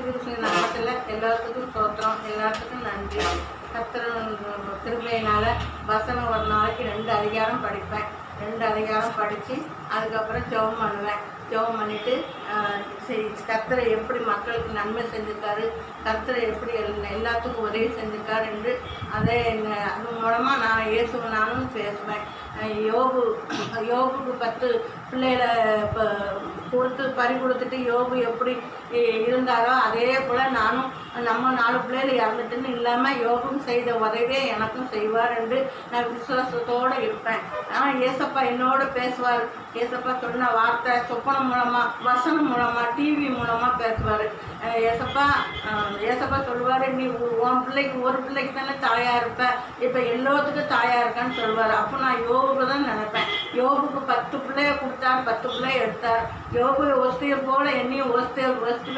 கிறிஸ்துவின் நாமத்தில் எல்லாத்துக்கும் ஸ்தோத்திரம், எல்லாத்துக்கும் நன்றி. கர்த்தர் கிருபையினால் வசனம் ஒரு நாளைக்கு 2 அதிகாரம் படிப்பேன். 2 அதிகாரம் படித்து அதுக்கப்புறம் ஜெபம் பண்ணுவேன். ஜெபம் பண்ணிவிட்டு சரி கர்த்தரை எப்படி மக்களுக்கு நன்மை செஞ்சுருக்காரு, கர்த்தரை எப்படி எல்லாத்துக்கும் உதவி செஞ்சுருக்காரு என்று அது மூலமாக நான் நானும் பேசுவேன். யோபுக்கு 10 பிள்ளைகளை பறி கொடுத்துட்டு யோபு எப்படி இருந்தாரோ அதே போல் நானும் நம்ம 4 பிள்ளைகள் இறந்துட்டுன்னு இல்லாமல் யோபும் செய்த உதவியே எனக்கும் செய்வார் என்று நான் விசுவாசத்தோடு இருப்பேன். ஆனால் ஏசப்பா என்னோடு பேசுவார். ஏசப்பா சொன்ன வார்த்தை சொப்பனம் மூலமாக, வசனம் மூலமாக, டிவி மூலமாக பேசுவார். ஏசப்பா சொல்லுவார், நீ உன் பிள்ளைக்கு ஒரு பிள்ளைக்கு தானே தாயாக இருப்ப, இப்போ எல்லாத்துக்கும் தாயாக இருக்கான்னு சொல்லுவார். அப்போ நான் யோபுக்கு தான் நினைப்பேன். யோபுக்கு 10 பிள்ளைய கொடுத்தார், 10 பிள்ளைய எடுத்தார். யோபு ஒஸ்தியை போல என்னையும் ஒஸ்தி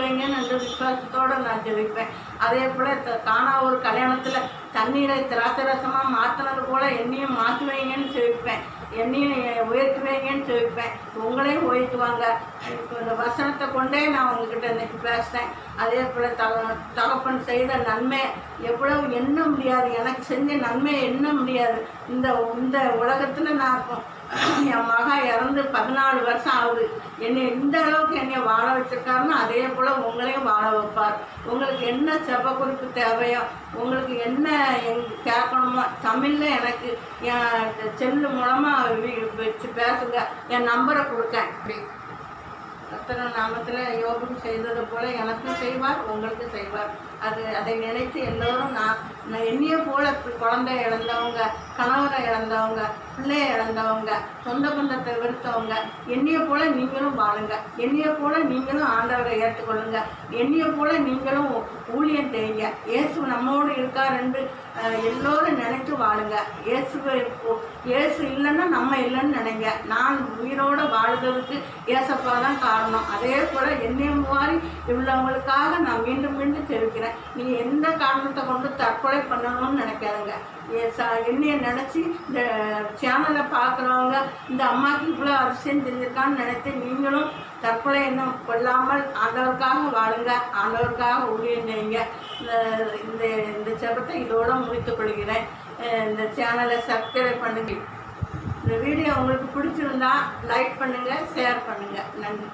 வைங்கன்னு என்று விசுவாசத்தோடு நான் ஜெபிப்பேன். அதே போல் காணா ஒரு கல்யாணத்தில் தண்ணீரை திராட்சரசமாக மாற்றினது போல் என்னையும் மாற்றி வைங்கன்னு ஜெபிப்பேன். என்னையும் உயர்த்தி வைங்கன்னு ஜெபிப்பேன். உங்களையும் உயர்த்துவாங்க. இப்போ இந்த வசனத்தை கொண்டே நான் உங்ககிட்ட இன்றைக்கி பேசுகிறேன். அதே போல் தகப்பன் செய்த நன்மை எவ்வளவு எண்ண முடியாது, எனக்கு செஞ்ச நன்மையை எண்ண முடியாது. இந்த உலகத்தில் நான் என் மகா இறந்து 14 வருஷம் ஆகுது. என்னை இந்த அளவுக்கு என்னை வாழ வச்சிருக்காருன்னா அதே போல் உங்களையும் வாழ வைப்பார். உங்களுக்கு என்ன செப குறிப்பு தேவையோ, உங்களுக்கு என்ன கேட்கணுமோ தமிழில் எனக்கு என் செல்லு மூலமாக வச்சு பேசுங்க. என் நம்பரை கொடுத்தேன். அப்படி கர்த்தர் நாமத்தில் யோபுக்கு செய்தது போல் எனக்கும் செய்வார், உங்களுக்கு செய்வார். அதை நினைத்து எல்லோரும் நான் என்னைய போல குழந்தை இழந்தவங்க, கணவரை இழந்தவங்க, பிள்ளையை இழந்தவங்க, சொந்த பந்தத்தை வெறுத்தவங்க, என்னைய போல நீங்களும் வாழுங்க. என்னைய போல நீங்களும் ஆண்டவரை ஏற்றுக்கொள்ளுங்க. என்னைய போல நீங்களும் ஊழியம் செய்யுங்க. இயேசு நம்மோடு இருக்கார் என்று எல்லோரும் நினைத்து வாழுங்க. இயேசு இல்லைன்னா நம்ம இல்லைன்னு நினைங்க. நான் உயிரோடு வாழ்கிறதுக்கு ஏசப்பா தான் காரணம். அதே போல் என்னைய மாதிரி இவ்வளவங்களுக்காக நான் மீண்டும் மீண்டும் தெரிவிக்கிறேன். நீ எந்த காரணத்தை கொண்டு தற்கொலை பண்ணணும்னு நினைக்காதுங்க. என்னைய நினச்சி இந்த சேனலை பார்க்குறவங்க இந்த அம்மாவுக்கு இவ்வளோ அதிசயம் தெரிஞ்சிருக்கான்னு நினைத்து நீங்களும் தற்கொலை இன்னும் கொள்ளாமல் ஆண்டவருக்காக வாழுங்க, ஆண்டவருக்காக ஊழியம் செய்யுங்க. இந்த செபத்தை இதோடு முடித்துக் கொள்கிறேன். இந்த சேனலை சப்ஸ்கிரைப் பண்ணுங்க. இந்த வீடியோ உங்களுக்கு பிடிச்சிருந்தா லைக் பண்ணுங்கள், ஷேர் பண்ணுங்கள். நன்றி.